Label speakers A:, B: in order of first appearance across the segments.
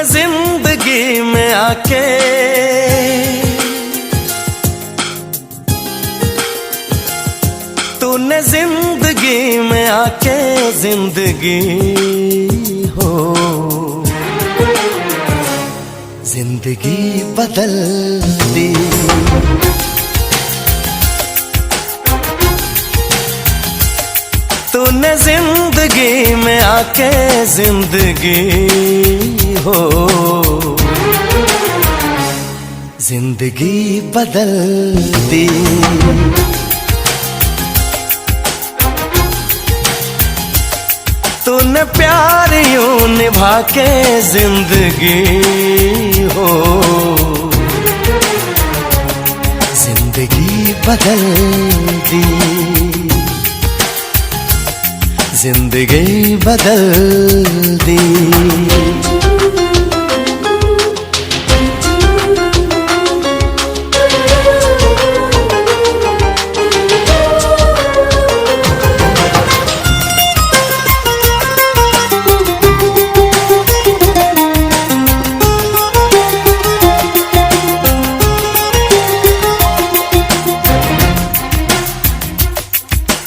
A: तूने जिंदगी में आके तूने जिंदगी में आके जिंदगी हो जिंदगी बदल दी। तूने जिंदगी में आके जिंदगी हो जिंदगी बदल दी। तूने प्यार यूं निभा के जिंदगी हो जिंदगी बदल दी। जिंदगी बदल दी।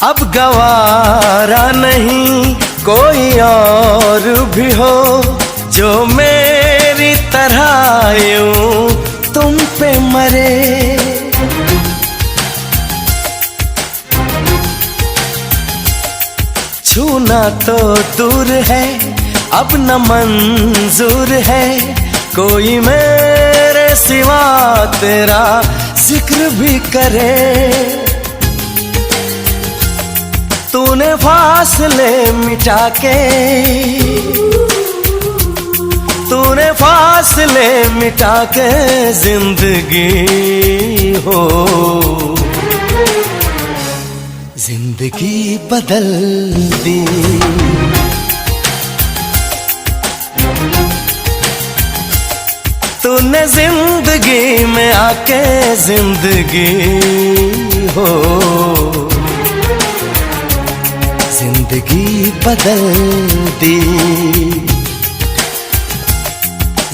A: अब गवारा नहीं कोई और भी हो जो मेरी तरह यूं तुम पे मरे। छूना तो दूर है अब न मंजूर है कोई मेरे सिवा तेरा जिक्र भी करे। तूने फासले मिटा के तूने फासले मिटा के जिंदगी हो जिंदगी बदल दी। तूने जिंदगी में आके जिंदगी हो जिंदगी बदल दी।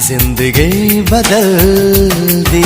A: जिंदगी बदल दी।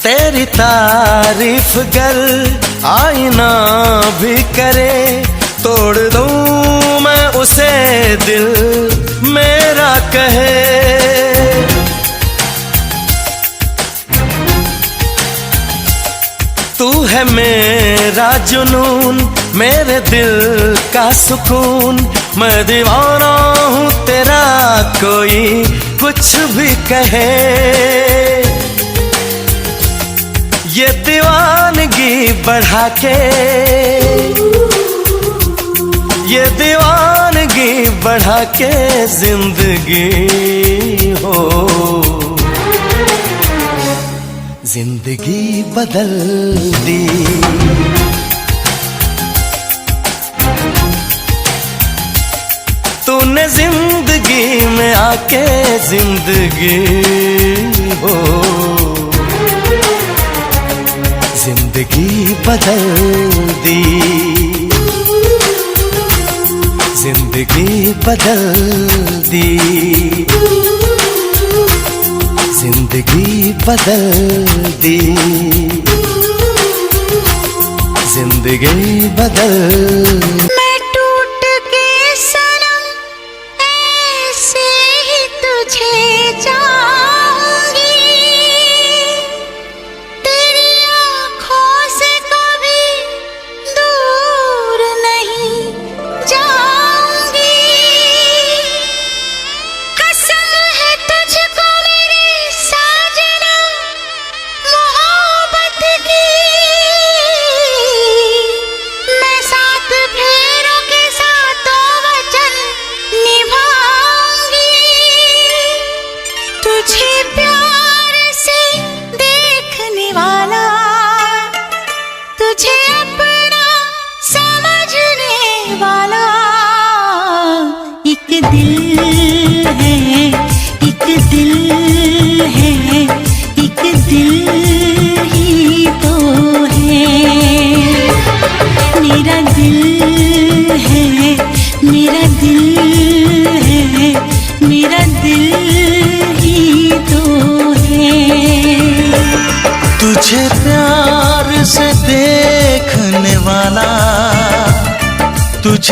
A: तेरी तारीफ गर आईना भी करे तोड़ दूं मैं उसे दिल मेरा कहे। तू है मेरा जुनून मेरे दिल का सुकून मैं दीवाना हूँ तेरा कोई कुछ भी कहे। ये दीवानगी बढ़ा के ये दीवानगी बढ़ा के जिंदगी हो जिंदगी बदल दी। तूने जिंदगी में आके जिंदगी हो जिंदगी बदल दी। जिंदगी बदल दी। जिंदगी बदल दी। जिंदगी बदल।
B: मैं टूट के सनम ऐसे ही तुझे जाऊंगी तेरी आँखों से कभी दूर नहीं जाऊंगी। कसम है तुझको मेरी साजना मोहब्बत की मैं साथ फिर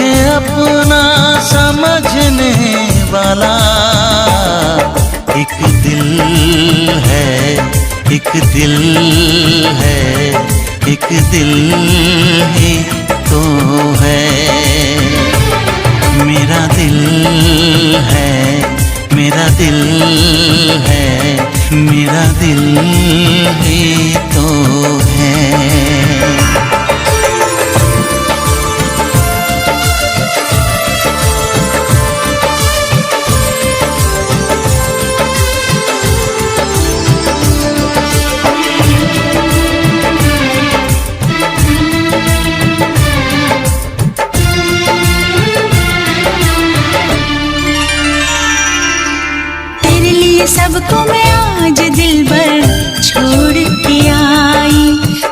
C: तुझे अपना समझने वाला एक दिल है, एक दिल है, एक दिल ही तो है। मेरा दिल है, मेरा दिल है, मेरा दिल ही तो है।
B: सबको मैं आज दिल भर छोड़ के आई,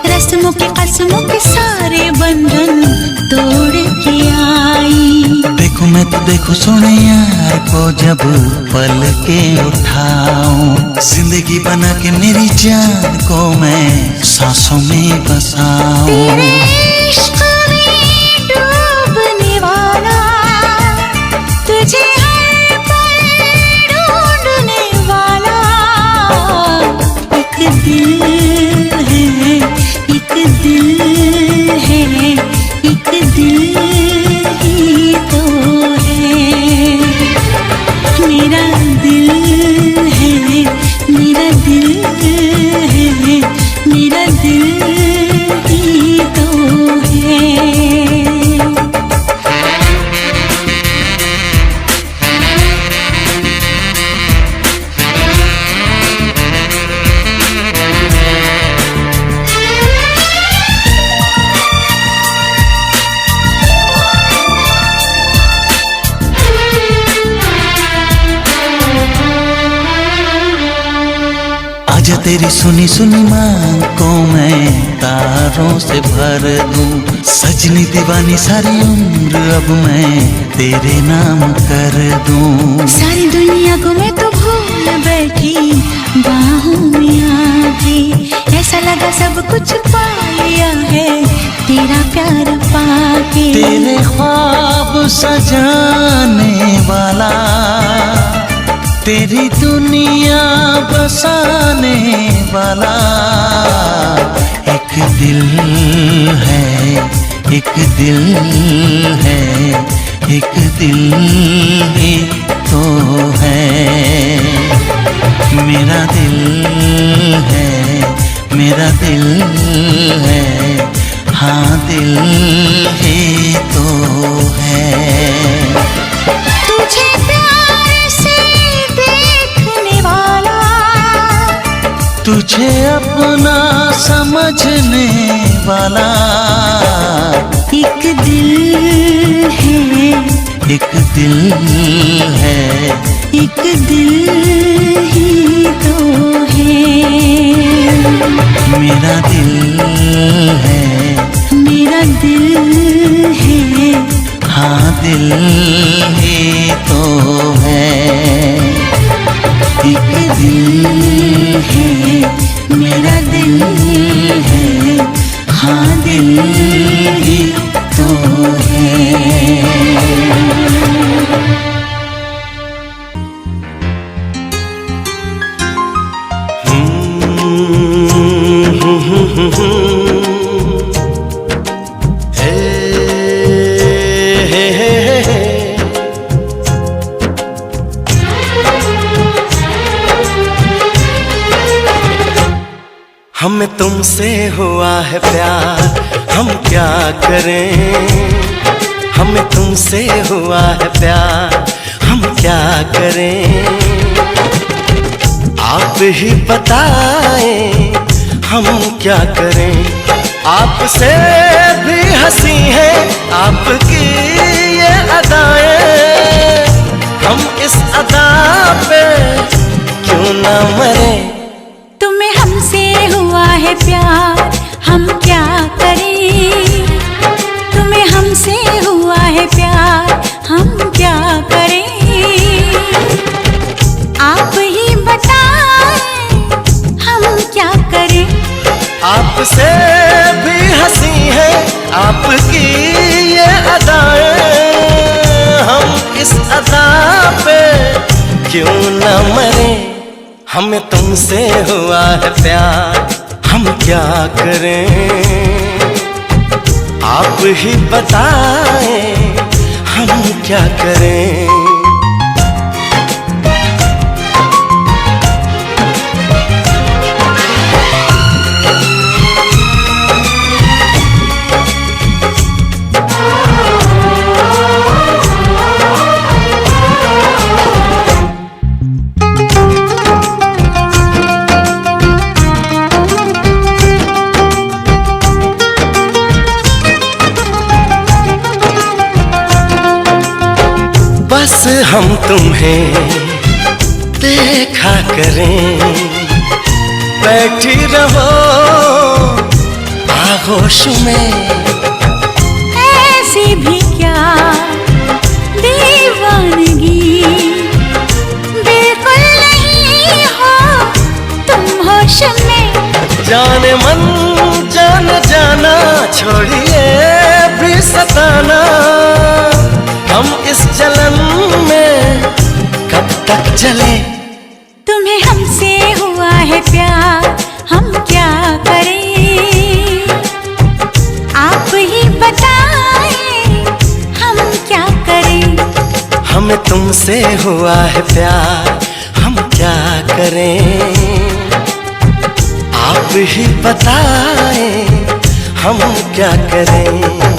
B: रस्मों के कसमों के सारे बंधन तोड़ के आई।
C: देखो मैं तो देखो सोने यार को जब पल के उठाऊं, जिंदगी बना के मेरी जान को मैं सांसों में बसाऊं।
B: तेरे इश्क में डूबने वाला, तुझे हर पल ढूंढने वाला एक दिल है, एक दिल है, एक दिल ही तो है। मेरा दिल है, मेरा दिल है, मेरा दिल ही तो है।
C: आजा तेरी सुनी सुनी मांग को मैं तारों से भर दूं, सजनी दीवानी सारी उम्र अब मैं तेरे नाम कर दूं।
B: सारी दुनिया को मैं तो भूल बैठी बाहों में आके, ऐसा लगा सब कुछ पा लिया है तेरा प्यार पाके।
C: तेरे ख्वाब सजाने वाला, तेरी दुनिया बसाने वाला एक दिल है, एक दिल है, एक दिल ही तो है। मेरा दिल है, मेरा दिल है, हाँ दिल ही तो है।
B: तुझे प्यार से देखने वाला,
C: तुझे अपना समझने वाला
B: एक दिल है,
C: एक दिल है,
B: एक दिल ही तो है।
C: मेरा दिल है,
B: मेरा दिल है,
C: हाँ दिल ही तो है। एक दिल
B: है, मेरा दिल है,
C: हाँ दिल ही तो है।
A: हमें तुमसे हुआ है प्यार, हम क्या करें। हमें तुमसे हुआ है प्यार, हम क्या करें। आप ही बताएं हम क्या करें। आपसे भी हंसी है आपकी ये अदाएं, हम इस अदा पे क्यों ना मरे।
B: तुम्हें हमसे हुआ है प्यार, हम क्या करें। तुम्हें हमसे हुआ है प्यार, हम क्या करें। आप ही बताएं हम क्या करें।
A: आपसे भी हंसी है आपकी ये अदाएं, तुमसे हुआ है प्यार, हम क्या करें आप ही बताएं, हम क्या करें। बस हम तुम्हें देखा करें, बैठी रहो आगोश में।
B: ऐसी भी क्या दीवानगी, बिल्कुल नहीं हो तुम होश में।
A: जाने मन जान जाना, छोड़िए भी सताना, हम इस जलन में कब तक जले।
B: तुम्हें हमसे हुआ है प्यार, हम क्या करें आप ही बताएं, हम क्या करें।
A: हमें तुमसे हुआ है प्यार, हम क्या करें आप ही बताएं, हम क्या करें।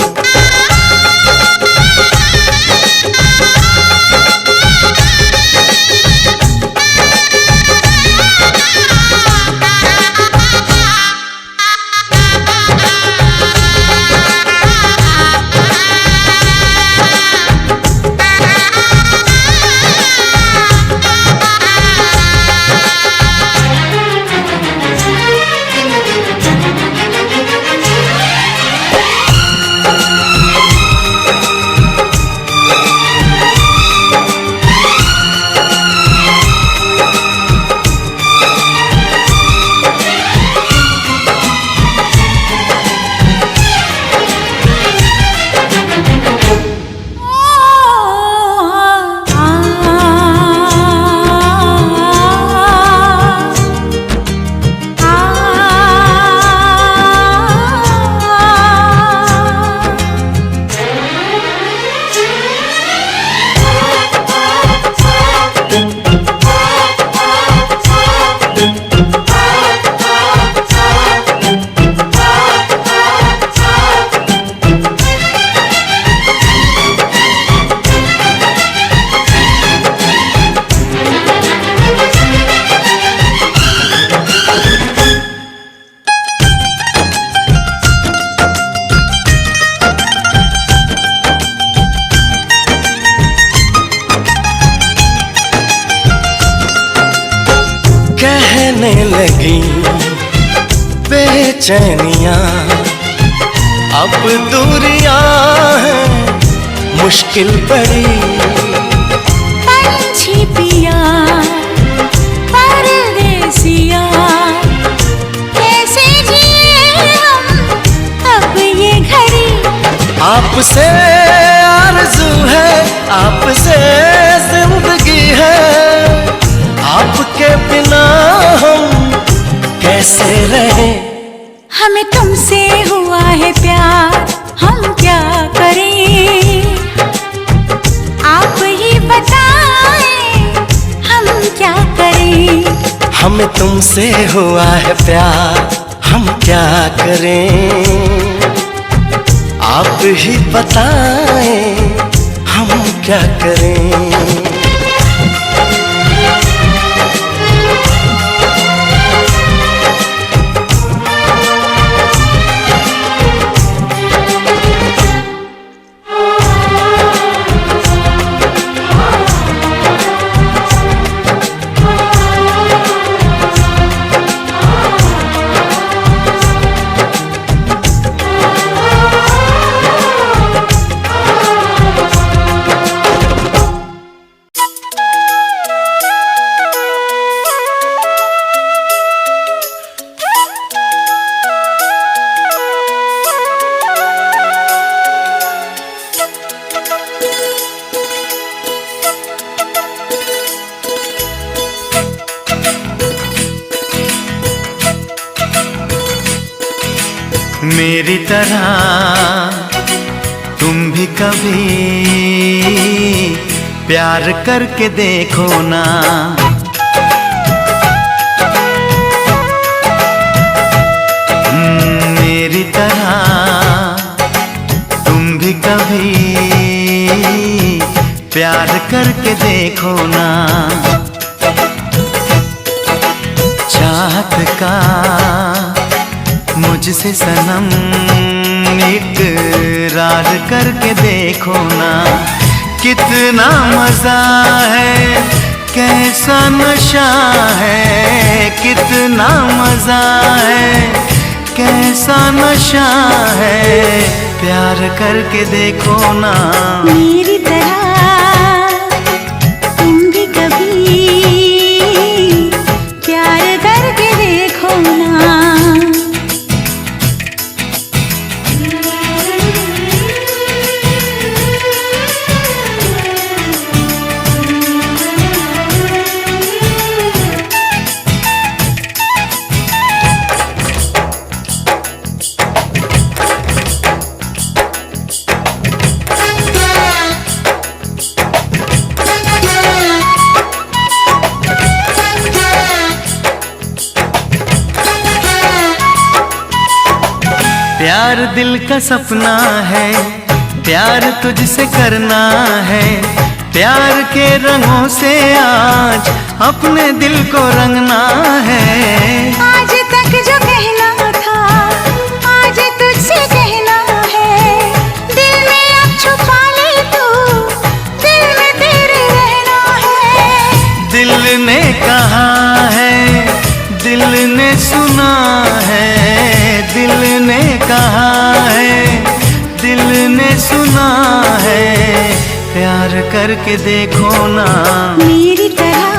A: कहने लगी बेचैनियां, अब दूरियां हैं मुश्किल बड़ी।
B: पंछी पिया परदेसिया, कैसे जिए हम अब ये घड़ी।
A: आपसे आरज़ू है, आपसे जिंदगी है, आपके बिना हम कैसे रहें।
B: हमें तुमसे हुआ है प्यार, हम क्या करें आप ही बताएं, हम क्या करें।
A: हमें तुमसे हुआ है प्यार, हम क्या करें आप ही बताएं, हम क्या करें। मेरी तरह तुम भी कभी प्यार करके देखो ना। मेरी तरह तुम भी कभी प्यार करके देखो ना। चाहत का मुझसे सनम इकरार करके देखो ना। कितना मजा है, कैसा नशा है, कितना मजा है, कैसा नशा है, प्यार करके देखो ना।
B: मेरी तरह तुम भी कभी प्यार करके देखो ना।
A: प्यार दिल का सपना है, प्यार तुझसे करना है। प्यार के रंगों से आज अपने दिल को रंगना है।
B: आज तक जो कहना था आज तुझसे कहना है। दिल में अब छुपा ले तू, दिल में तेरे रहना है।
A: दिल ने कहा है, दिल ने सुना है, दिल ने कहा है, दिल ने सुना है, प्यार करके देखो ना।
B: मेरी तरह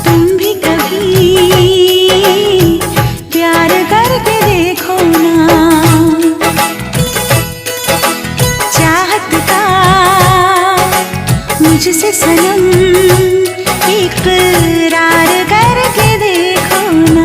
B: तुम भी कभी प्यार करके देखो ना। चाहत का मुझसे सनम इकरार करके देखो ना।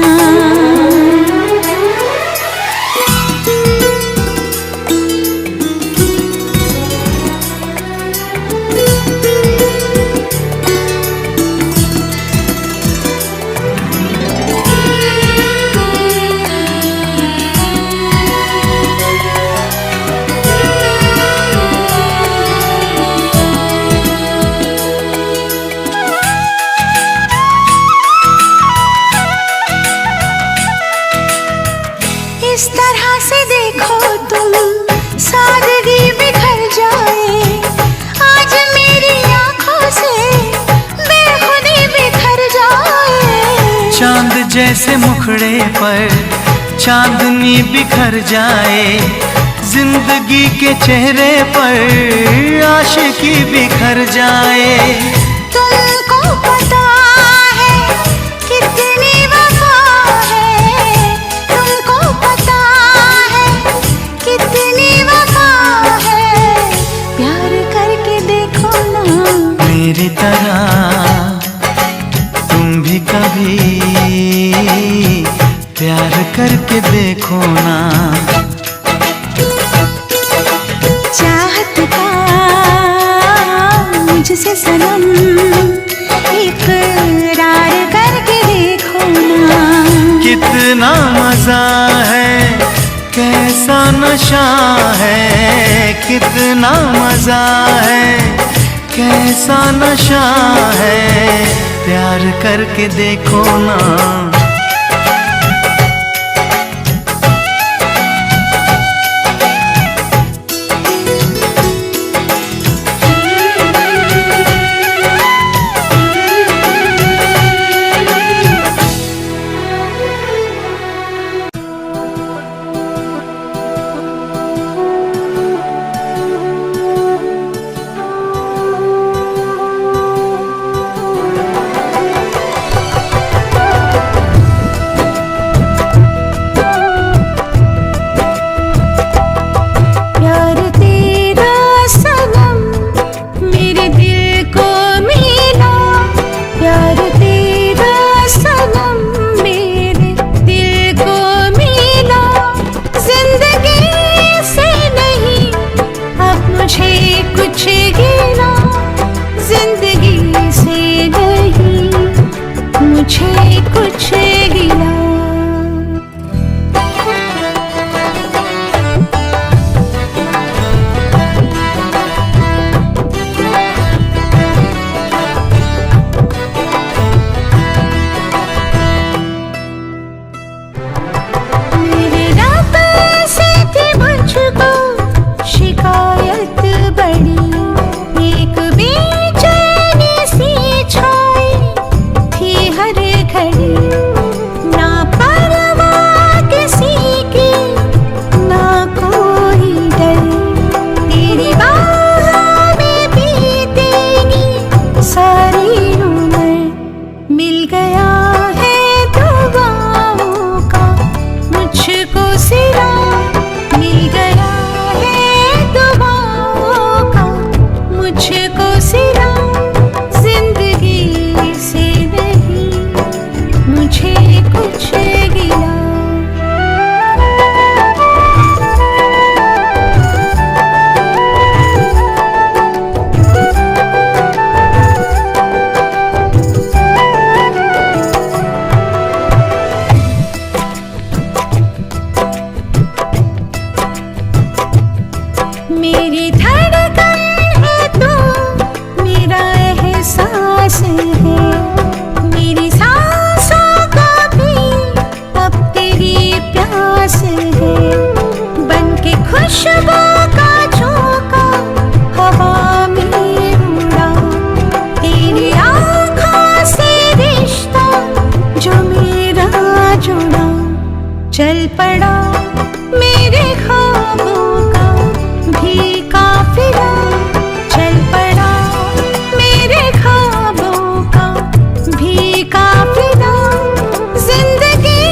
B: इस तरह से देखो तुम सादगी बिखर जाए। आज मेरी आंखों से बेखुदी बिखर जाए।
A: चांद जैसे मुखड़े पर चांदनी बिखर जाए। जिंदगी के चेहरे पर आशिकी बिखर जाए।
B: तुमको पता है कितनी वफा है, तुमको पता है कितनी वफा है, प्यार करके देखो ना।
A: मेरी तरह तुम भी कभी प्यार करके देखो ना।
B: चाहत का मुझसे सनम इकरार करके देखो ना।
A: कितना मजा है, कैसा नशा है, कितना मजा है, कैसा नशा है, प्यार करके देखो ना।
B: मुझे कुछ गिला। मेरे रब से थी मुझको शिकायत बड़ी, एक बेचैनी सी छाई थी हर घड़ी। ना परवाह किसी की, ना कोई डर, तेरी बाहों में बीतेगी सारी उम्र। मिल गया है दुआओं का मुझको सिरा, मिल गया है दुआओं का मुझको सिरा। जिंदगी से नहीं मुझे कुछ गिला। मेरी धड़कन है तो मेरा एहसास है, मेरी सांसों का भी अब तेरी प्यास है। बन के खुशबू का झोंका हवा में उड़ा, तेरी आँखों से रिश्ता जो मेरा जुड़ा। चल पड़ा मेरे ख्वाबों का भी काफिला, चल पड़ा मेरे ख्वाबों का भी काफिला। जिंदगी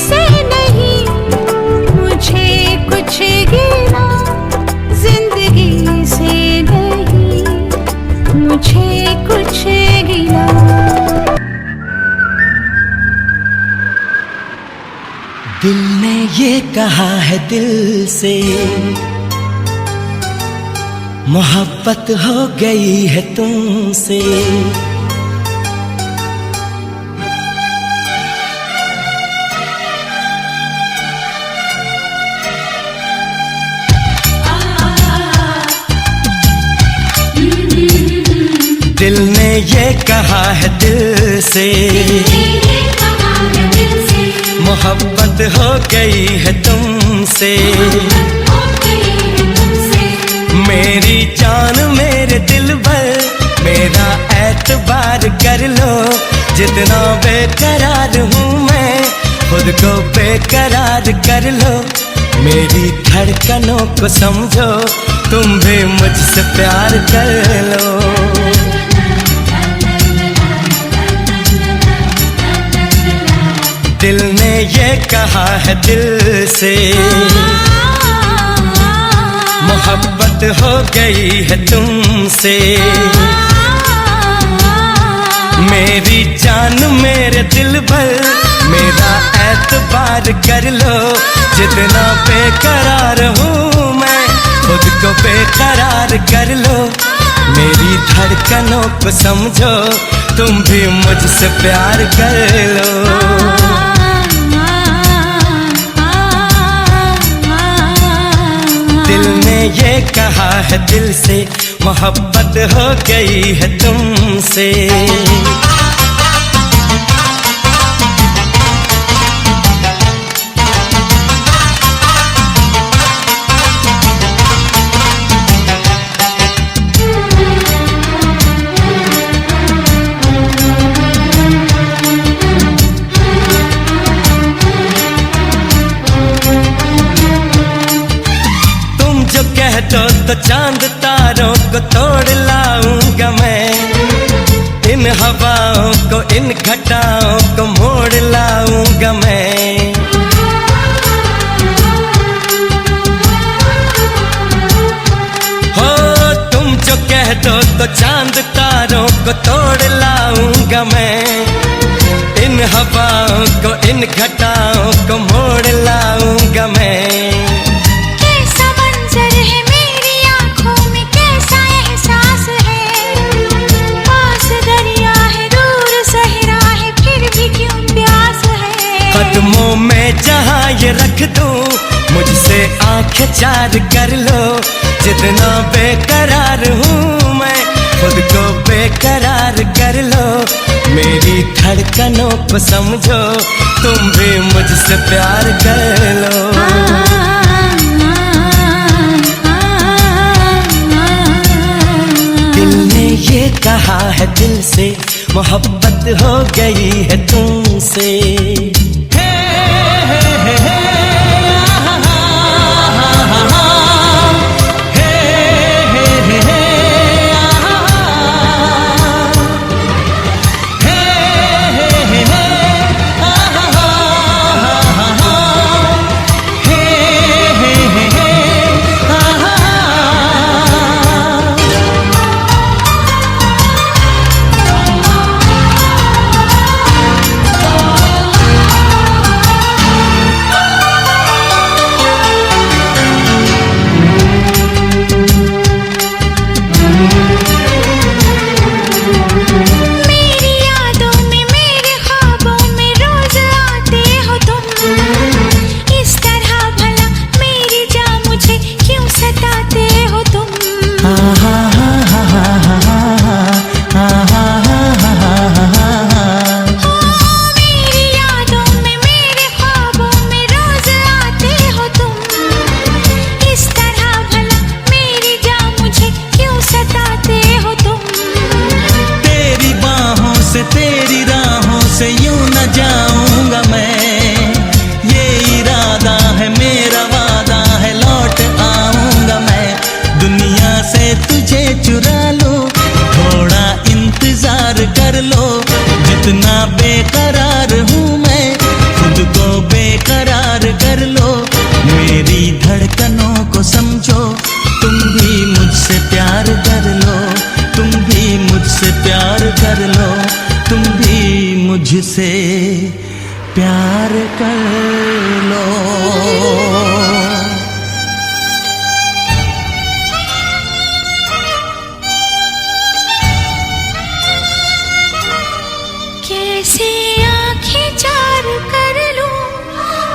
B: से नहीं मुझे कुछ गिला, जिंदगी से नहीं मुझे कुछ गिला।
C: दिल ने ये कहा है दिल से, मोहब्बत हो गई है तुमसे। दिल ने ये कहा है दिल से, मोहब्बत हो गई है तुमसे। मेरी जान मेरे दिल भर, मेरा एतबार कर लो। जितना बेकरार हूँ मैं, खुद को बेकरार कर लो। मेरी धड़कनों को समझो, तुम भी मुझसे प्यार कर लो। दिल ने ये कहा है दिल से, मोहब्बत हो गई है तुमसे। मेरी जान मेरे दिल भर, मेरा एतबार कर लो। जितना बेकरार हूँ मैं, खुद को बेकरार कर लो। मेरी धड़कनों को समझो, तुम भी मुझसे प्यार कर लो। दिल ने ये कहा है दिल से, मोहब्बत हो गई है तुमसे। तो चांद तारों को तोड़ लाऊंगा मैं, इन हवाओं को इन घटाओं को मोड़ लाऊंगा मैं। हो तुम जो कह दो तो चांद तारों को तोड़ लाऊंगा मैं, इन हवाओं को इन घटाओं को मोड़ लाऊंगा मैं।
B: फिर
D: कदमों में जहाँ ये रख दूं, मुझसे आंखें चार कर लो। जितना बेकरार हूँ मैं, खुद को बेकरार कर लो। मेरी धड़कनों को समझो, तुम भी मुझसे प्यार कर लो। दिल ने ये कहा है दिल से, मोहब्बत हो गई है तुमसे।
C: तेरी राहों से यूं न जाऊंगा मैं, ये इरादा है मेरा, वादा है लौट आऊंगा मैं। दुनिया से तुझे चुरा लो, थोड़ा इंतजार कर लो। जितना बेकरार हूँ मैं, खुद को बेकरार कर लो। मेरी धड़कनों को समझो, तुम भी मुझसे प्यार कर लो। तुम भी मुझसे प्यार कर लो। तुम भी मुझसे प्यार कर लो।
B: कैसे आंखें चार कर लूं,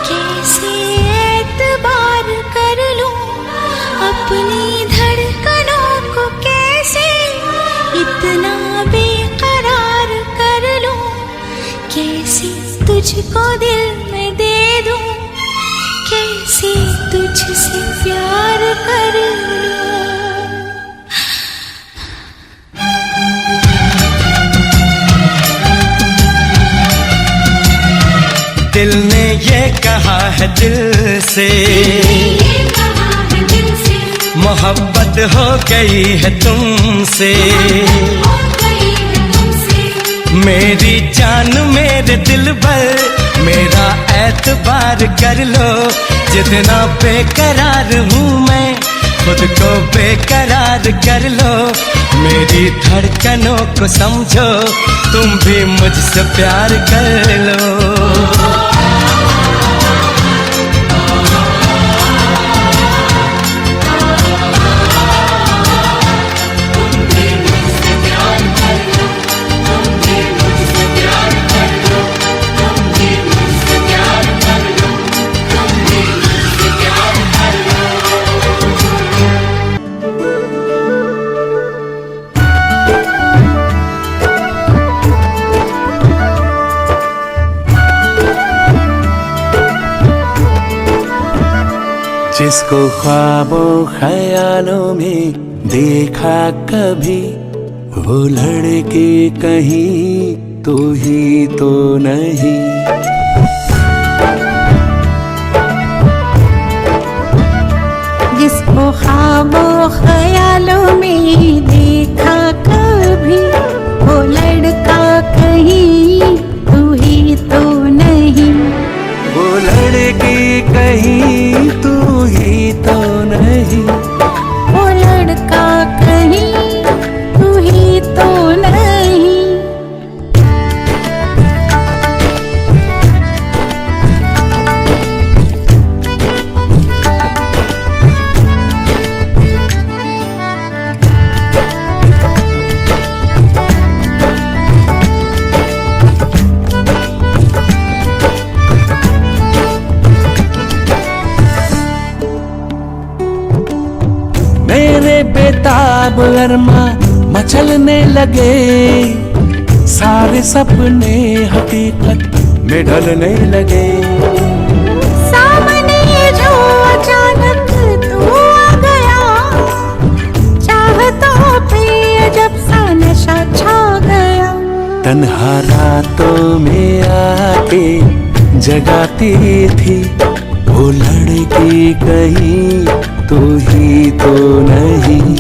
B: कैसे एतबार कर लूं, अपनी धड़कनों को कैसे इतना बेकरार कर लूं। कैसे तुझको दिल में दे दूं, कैसे तुझसे प्यार कर लूं।
D: दिल ने ये कहा है दिल से, मोहब्बत हो गई है तुमसे। मेरी जान मेरे दिल पर, मेरा एतबार कर लो। जितना बेकरार हूँ मैं, खुद को बेकरार कर लो। मेरी धड़कनों को समझो, तुम भी मुझसे प्यार कर लो।
A: जिसको ख्वाबों ख्यालों में देखा कभी, वो लड़के कहीं तो ही तो नहीं।
B: जिसको ख्वाबों ख्यालों में देखा कभी, वो लड़का कहीं तू ही तो नहीं।
A: वो लड़के कहीं तू ही तो नहीं।
B: वो लड़का कहीं तू ही तो नहीं।
E: अरमा मचलने लगे, सारे सपने हकीकत में ढलने लगे।
B: सामने जो अचानक तू आ गया, चाहतों पे अजब सा नशा छा गया।
E: तन्हा रातों में आके जगाती थी वो लड़की कहीं तू ही तो नहीं,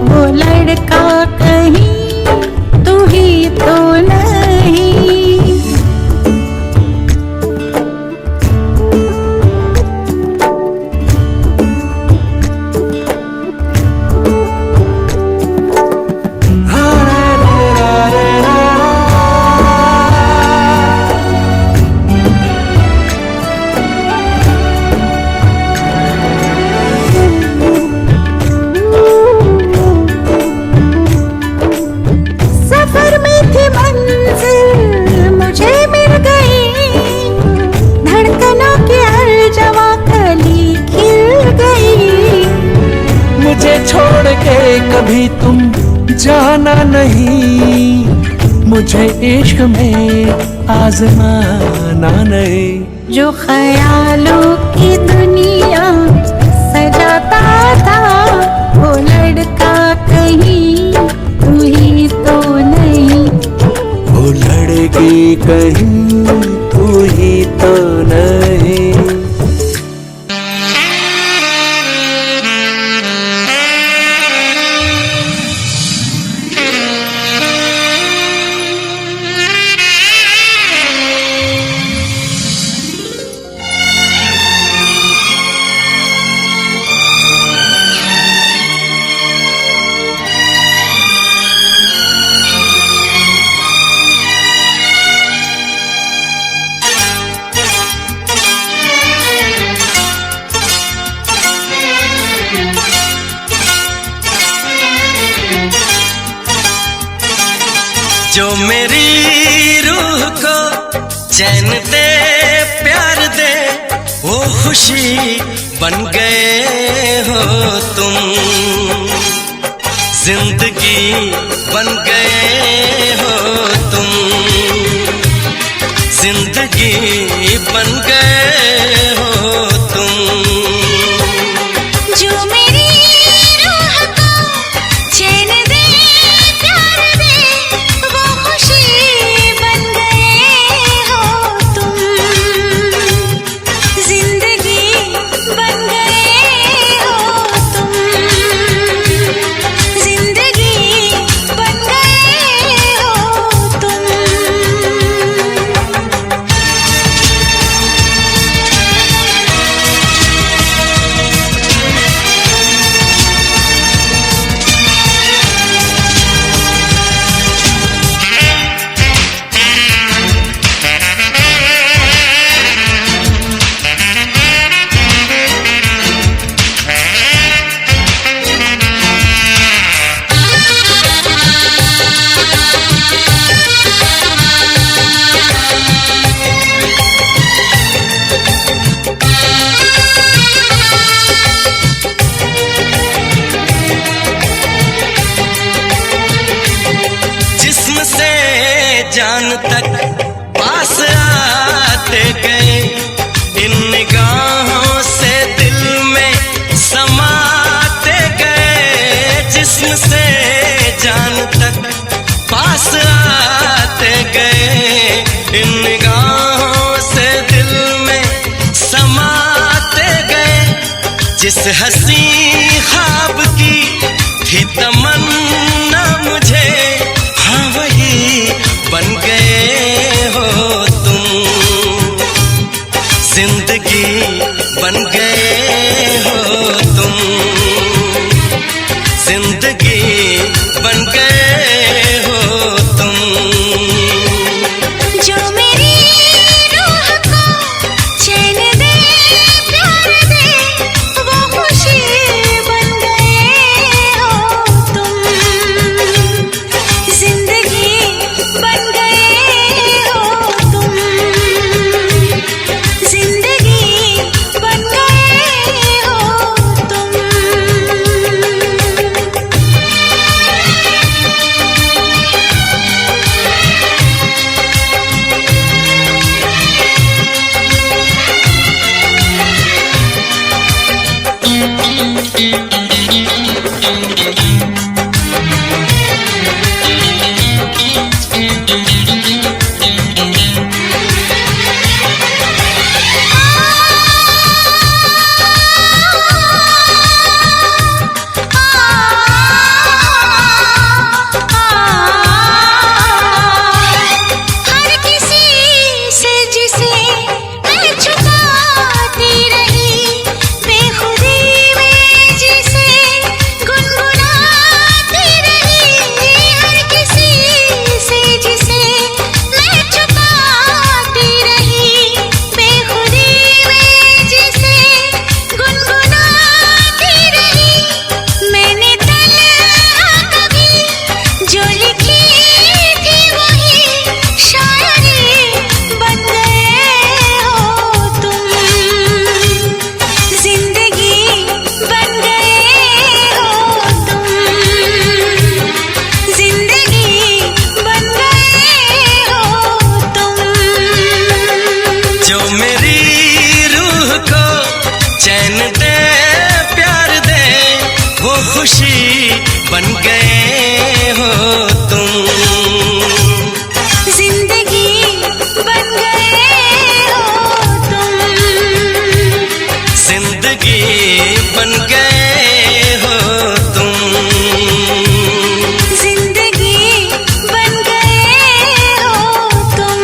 B: वो लड़का कहीं तू ही तो नहीं। सफर में थी मंजिल मुझे मिल गई, धड़कनों की हर जवां कली खिल गई।
E: मुझे छोड़ के कभी तुम जाना नहीं, मुझे इश्क में आजमाना नहीं।
B: जो ख्यालों की दुनिया सजाता था वो लड़का कहीं तू ही तो नहीं,
E: वो लड़की कहीं तू ही तो नहीं।
D: जो मेरी रूह को चैन दे प्यार दे, वो खुशी बन गए हो तुम, जिंदगी बन गए हो तुम, जिंदगी बन गए हो तुम।
B: जो मेरी रूह को चैन दे प्यार दे, वो खुशी बन गए हो तुम, जिंदगी बन गए हो तुम, जिंदगी बन गए हो तुम।
D: जिस्म से जान तक पास आते गए, इन निगाहों से दिल में समाते गए। जिस्म से जान तक पास आते गए, इन निगाहों से दिल में समाते गए। जिस हंसी ख्वाब की थी तमन्ना मुझे, हाँ वही बन गए हो तुम, जिंदगी बन गए हो तुम, जिंदगी बन गए हो तुम।
B: जो मेरी रूह को चैन दे प्यार दे, वो खुशी बन गए हो तुम, जिंदगी बन गए हो तुम, जिंदगी बन गए हो तुम। मैं छुपाती रही, बेखुदी में जिसे गुनगुनाती रही, हर किसी से जिसे मैं छुपाती रही, बेखुदी में जिसे गुनगुनाती रही। मैंने तन्हा कभी जो लिखी थी वही शायरी बन गए हो तुम, जिंदगी बन गए हो तुम, जिंदगी बन गए हो तुम।
D: जो मेरी रूह को चैन दे प्यार दे, वो खुशी बन गए हो तुम,
B: जिंदगी बन गए हो तुम,
D: जिंदगी बन गए हो तुम,
B: जिंदगी बन गए हो तुम।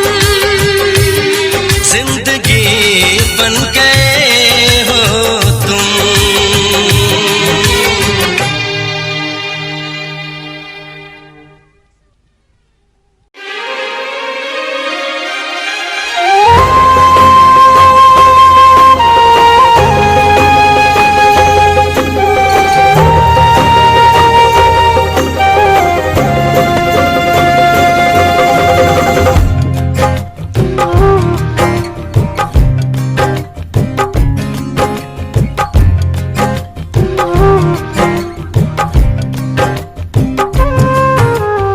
D: जिंदगी बन गए हो तुम।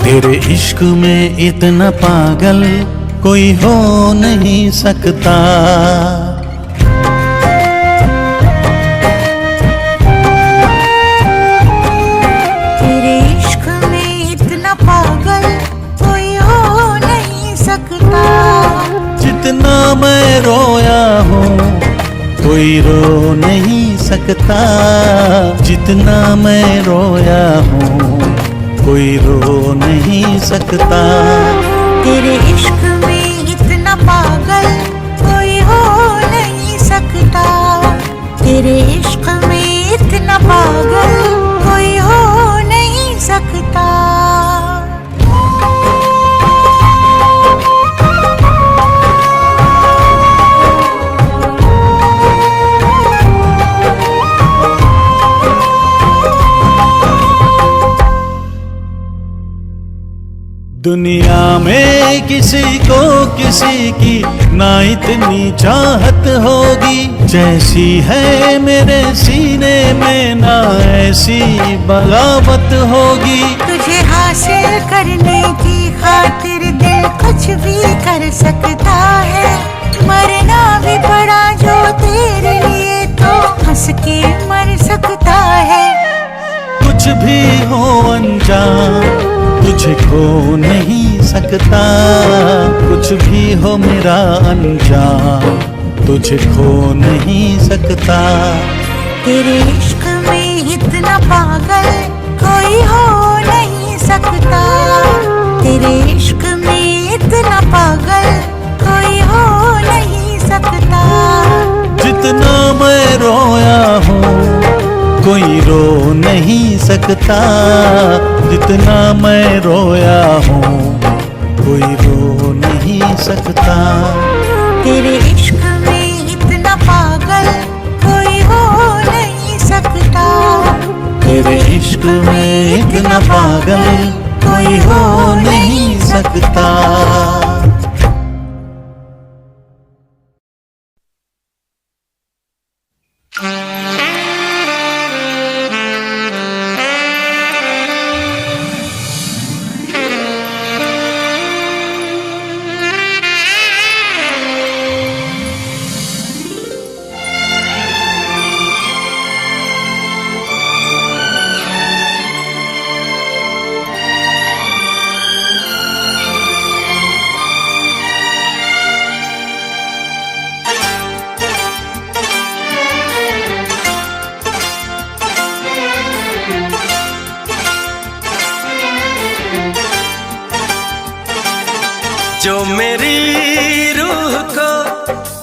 C: तेरे इश्क में इतना पागल कोई हो नहीं सकता।
B: तेरे इश्क में इतना पागल कोई हो नहीं सकता।
C: जितना मैं रोया हूँ कोई रो नहीं सकता। जितना मैं रोया हूँ कोई रो नहीं सकता।
B: तेरे इश्क में इतना पागल कोई हो नहीं सकता। तेरे इश्क में इतना पागल कोई हो नहीं सकता।
C: दुनिया में किसी को किसी की ना इतनी चाहत होगी जैसी है मेरे सीने में, ना ऐसी बगावत होगी।
B: तुझे हासिल करने की खातिर दिल कुछ भी कर सकता है। मरना भी पड़ा जो तेरे लिए तो हंस के मर सकता है।
C: कुछ भी हो अनजान तुझे खो नहीं सकता। कुछ भी हो मेरा अनजान तुझे खो नहीं सकता।
B: तेरे इश्क में इतना पागल कोई हो नहीं सकता। तेरे इश्क में इतना पागल कोई हो नहीं सकता।
C: जितना मैं रोया हूँ कोई रो नहीं सकता। जितना मैं रोया हूँ कोई रो नहीं सकता।
B: तेरे इश्क में इतना पागल कोई हो नहीं सकता।
C: तेरे इश्क में इतना पागल कोई हो नहीं सकता।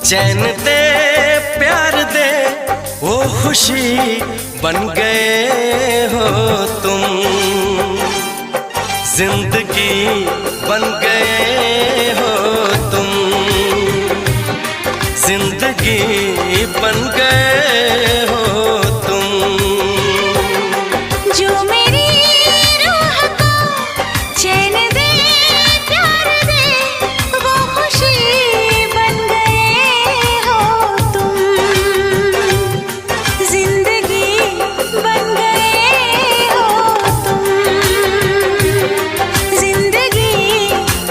D: चैन दे प्यार दे वो खुशी बन गए हो तुम, जिंदगी बन गए हो तुम, जिंदगी बन गए हो तुम।
B: जो मेरी रूह को चैन दे प्यार दे वो खुशी बन गए हो तुम, जिंदगी बन गए हो तुम, जिंदगी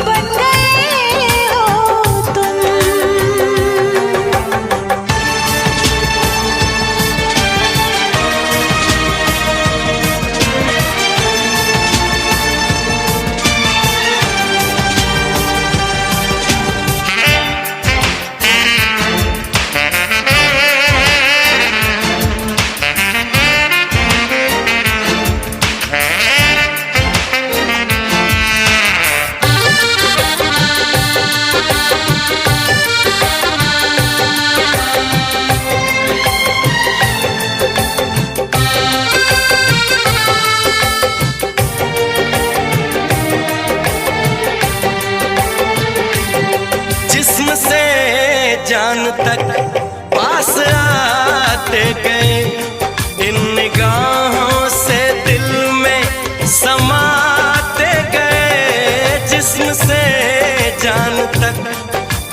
B: बन गए हो तुम।
D: जिस्म से जान तक पास आते गए, इन निगाहों से दिल में समाते गए। जिस्म से जान तक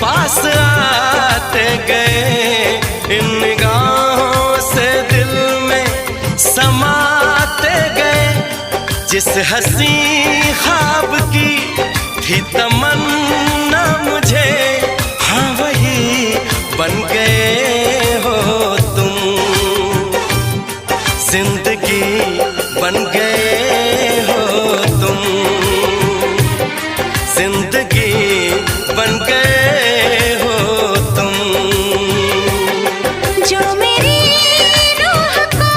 D: पास आते गए, इन निगाहों से दिल में समाते गए। जिस हंसी ख्वाब की थी तमन्ना मुझे, हाँ वही बन गए हो तुम, जिंदगी बन गए हो तुम, जिंदगी बन गए हो तुम।
B: जो मेरी रूह को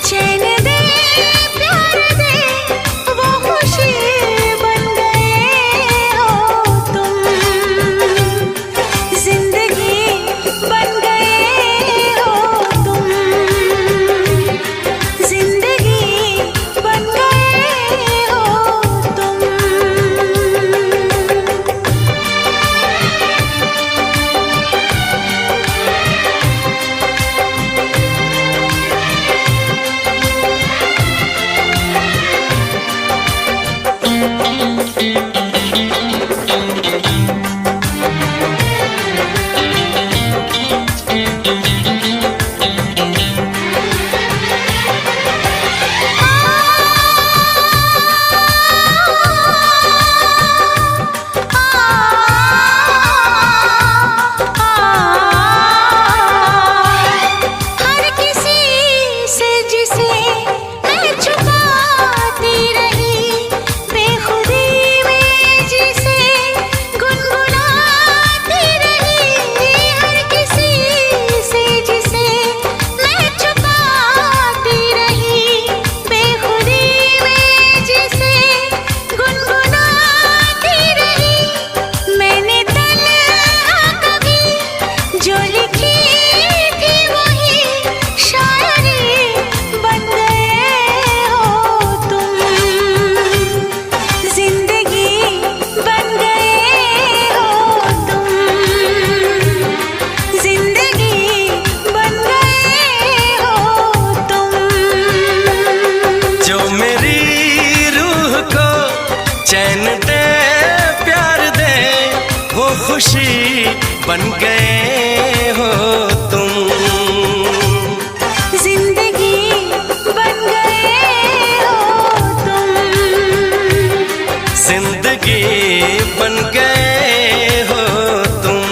B: चैन दे प्यार दे वो खुशी बन गए हो तुम, जिंदगी बन गए हो तुम, जिंदगी बन गए हो तुम। हर किसी से जिसे मैं छुपाती रही, बेखुदी में जिसे गुनगुनाती रही। हर किसी से जिसे मैं छुपाती रही, बेखुदी में जिसे गुनगुनाती रही। मैंने तन्हा कभी जो लिखी थी वही शायरी बन गए हो तुम, जिंदगी बन गए हो तुम, जिंदगी बन गए हो तुम।
D: जो मेरी रूह को चैन दे प्यार दे वो खुशी बन गए हो तुम,
B: जिंदगी बन गए हो तुम,
D: जिंदगी बन गए हो तुम,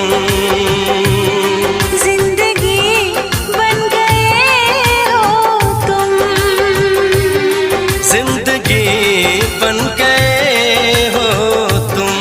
B: जिंदगी बन गए हो तुम,
D: जिंदगी बन गए हो तुम।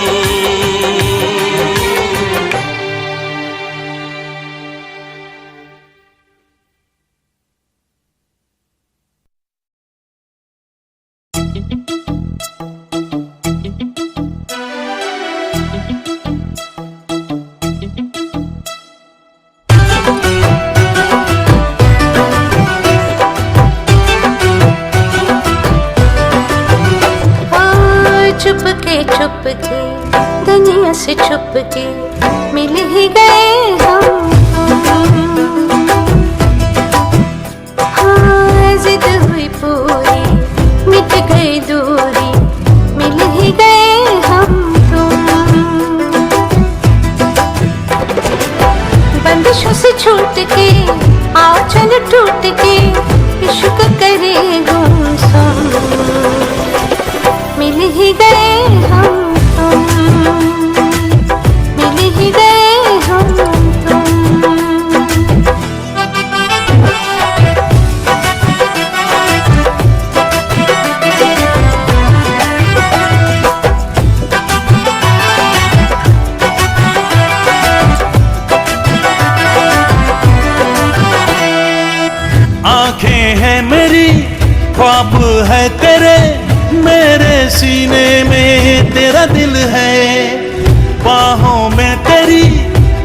B: दुनिया से छुप के मिल ही गए हम। हाँ, जिद हुई पूरी, मिट गई दूरी, मिल ही गए हम तुम। बंदिशों से छूट के आओ चल टूट के इश्क करे गुमसुम, मिल ही गए हम तुम, मिल ही गए हम तुम।
C: आंखें हैं मेरी, ख्वाब है तेरे, मेरे सीने में तेरा दिल है। बाहों में तेरी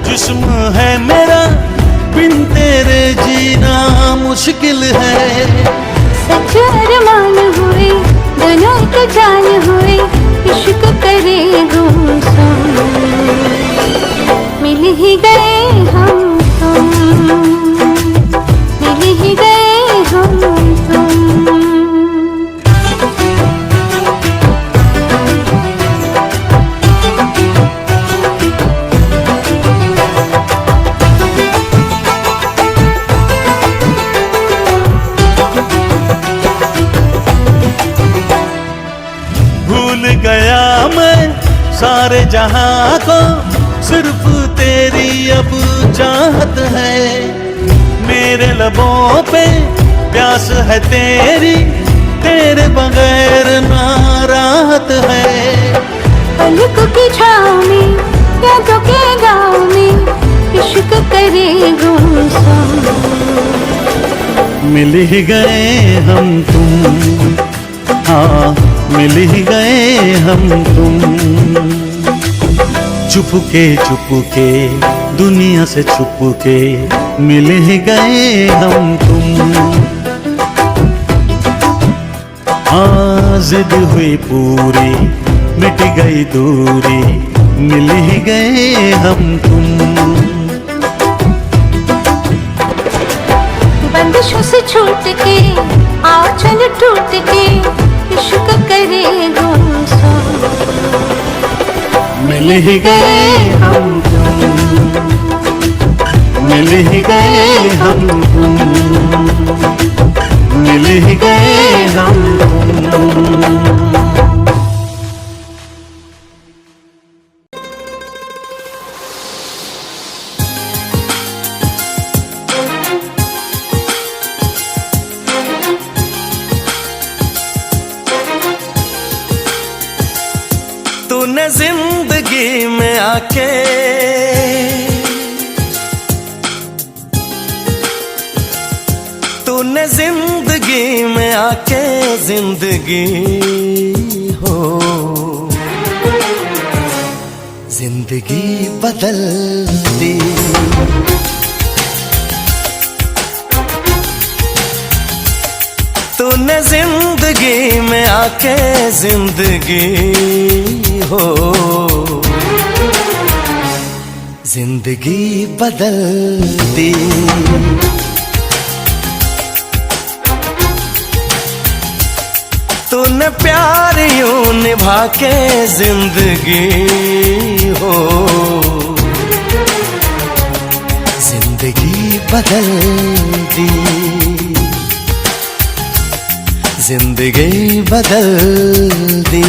C: जिस्म है मेरा, बिन तेरे जीना मुश्किल है।
B: सच अरमान हुए दोनों के जान हुए, इश्क करे गुमसुम, मिल ही गए हम तुम, मिल ही गए हम तुम।
C: भूल गया मैं सारे जहां को, सिर्फ तेरी अब चाहत है। मेरे लबों पे प्यास है तेरी, तेरे बगैर ना राहत है।
B: पलकों की छाँव में यादों के गाँव में इश्क करे गुमसुम,
C: मिल ही गए हम तुम, हाँ मिल ही गए हम तुम। चुपके दुनिया से छुपके मिल ही गए हम तुम। हाँ, जिद हुई पूरी, मिट गई दूरी, मिल ही गए हम तुम।
B: बंदिशों से छूट के आओ चल टूट के इश्क करे गुमसुम,
C: मिल ही गए हम तुम, मिल ही गए हम तुम, मिल ही गए हम तुम।
D: तूने जिंदगी में आके तूने जिंदगी में आके जिंदगी हो जिंदगी बदल दी। तूने जिंदगी में आके जिंदगी हो जिंदगी बदल दी। तूने प्यार यूं निभा के जिंदगी हो जिंदगी बदल दी। जिंदगी बदल दी।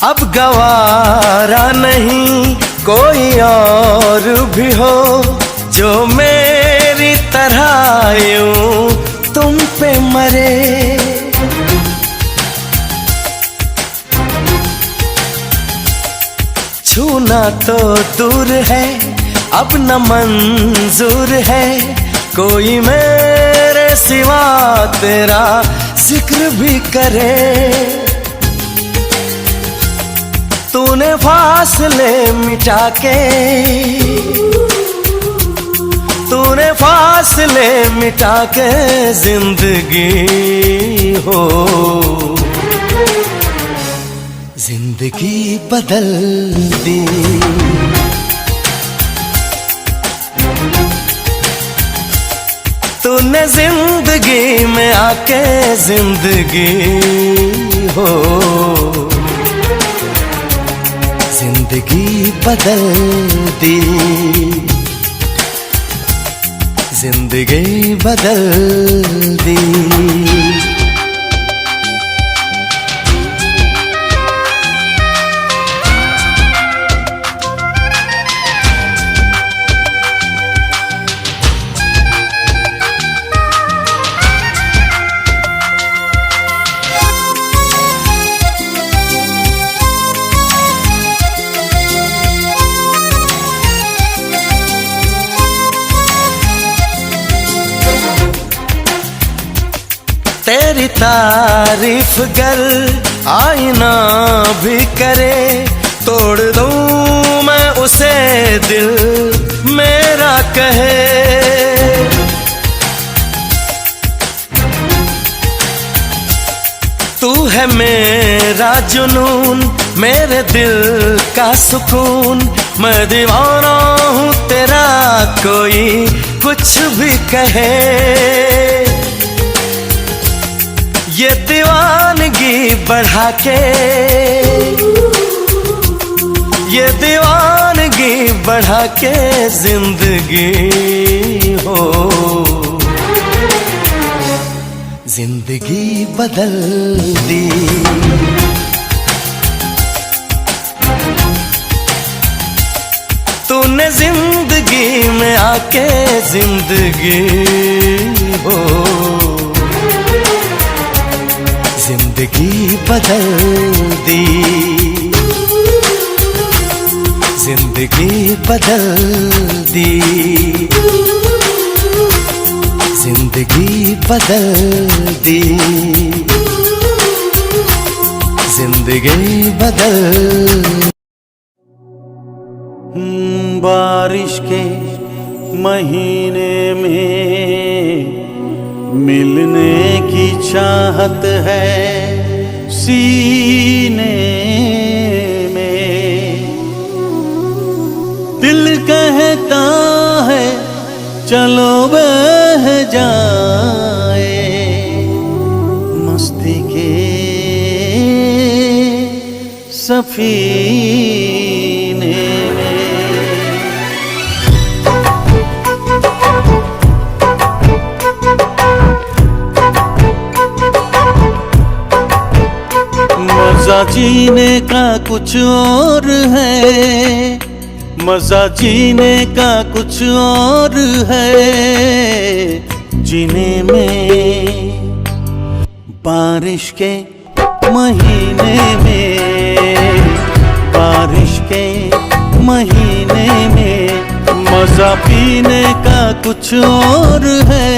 D: अब गवारा नहीं कोई और भी हो जो मेरी तरह यूं तुम पे मरे। छूना तो दूर है अब न मंजूर है कोई मेरे सिवा तेरा जिक्र भी करे। तूने फासले मिटा के, तूने फासले मिटा के जिंदगी हो, जिंदगी बदल दी। तूने जिंदगी में आके जिंदगी हो, जिंदगी बदल दी, जिंदगी बदल दी। तेरी तारीफ गर आईना भी करे, तोड़ दूं मैं उसे दिल मेरा कहे। तू है मेरा जुनून, मेरे दिल का सुकून, मैं दीवाना हूँ तेरा, कोई कुछ भी कहे। ये दीवानगी बढ़ा के, ये दीवानगी बढ़ा के जिंदगी हो, जिंदगी बदल दी। तूने जिंदगी में आके जिंदगी हो, जिंदगी बदल दी, जिंदगी बदल दी, जिंदगी बदल दी, जिंदगी बदल।
E: बारिश के महीने में मिलने की चाहत है सीने में, दिल कहता है चलो बह जाए मस्ती के सफीने में। मजा जीने का कुछ और है, मजा जीने का कुछ और है, जीने में बारिश के महीने में, बारिश के महीने में मजा पीने का कुछ और है,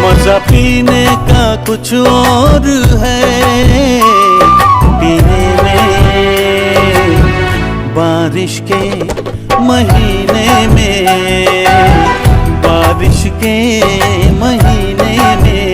E: मजा पीने का कुछ और है, पीने में बारिश के महीने में, बारिश के महीने में।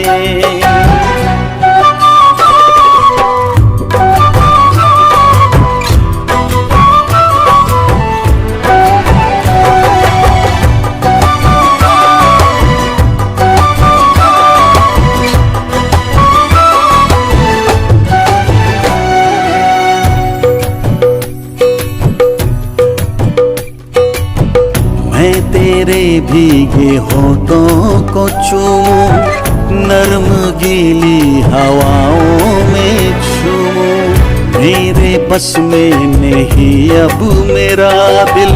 E: तेरे भीगे होठों को चूमूं, नर्म गीली हवाओं में झूमूं, मेरे बस में नहीं अब मेरा दिल,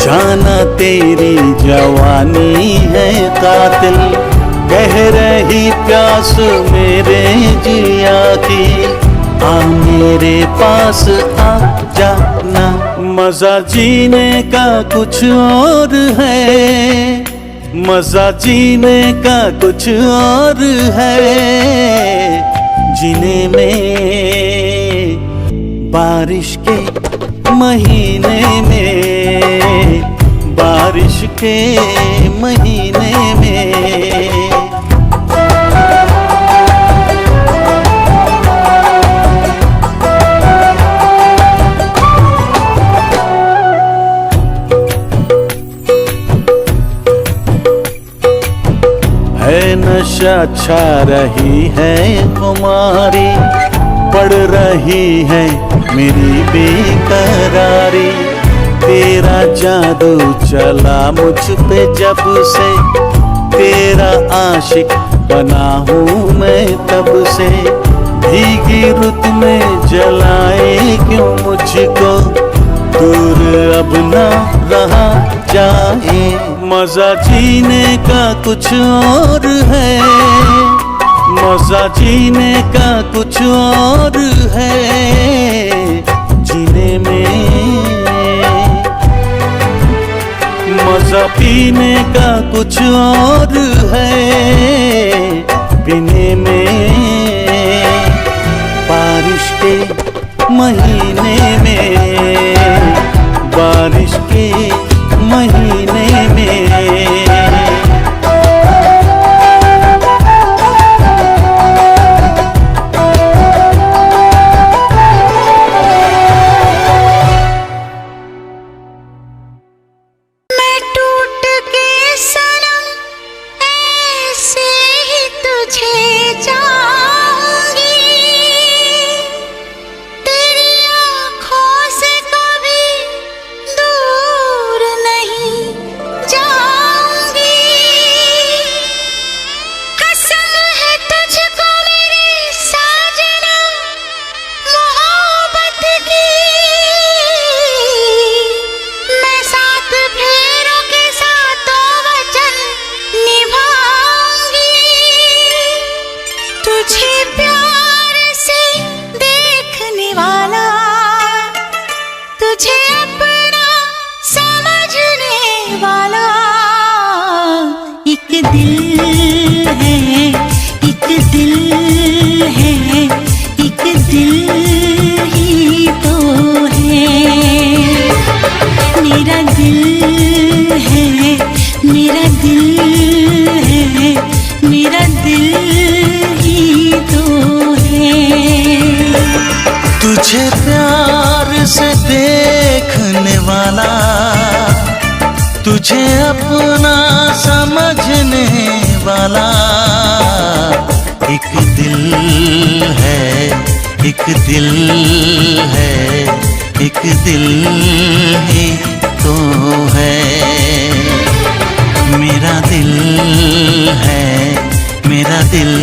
E: जाना तेरी जवानी है कातिल, कह रही प्यास मेरे जिया की, आ मेरे पास आ जाना। मजा जीने का कुछ और है, मजा जीने का कुछ और है, जीने में बारिश के महीने में, बारिश के महीने में। है नशा छा रही है खुमारी, पड़ रही है मेरी बेकरारी। तेरा जादू चला मुझ पे जब से, तेरा आशिक बना हूँ मैं तब से। भीगी रुत में जलाए क्यों मुझको, दूर अब ना रहा जाए। मजा जीने का कुछ और है, मजा जीने का कुछ और है, जीने में। मजा पीने का कुछ और है, पीने में। बारिश के महीने में, बारिश के महीने में।
B: मैं टूट के सनम ऐसे ही तुझे चाहूंगी, तेरी आँखों से कभी दूर नहीं जाऊंगी। कसम है तुझको मेरी साजना मोहब्बत की, मैं सात फेरों के सातों वचन निभाऊंगी। तुझे प्यार से देखने वाला, तुझे अपना समझने वाला एक दिल है, एक दिल है, एक दिल ही तो है। मेरा दिल है, मेरा दिल है, मेरा दिल ही तो है।
C: तुझे प्यार से देखने वाला, तुझे अपना समझने वाला एक दिल है, एक दिल है, एक दिल ही तो है। मेरा दिल है, मेरा दिल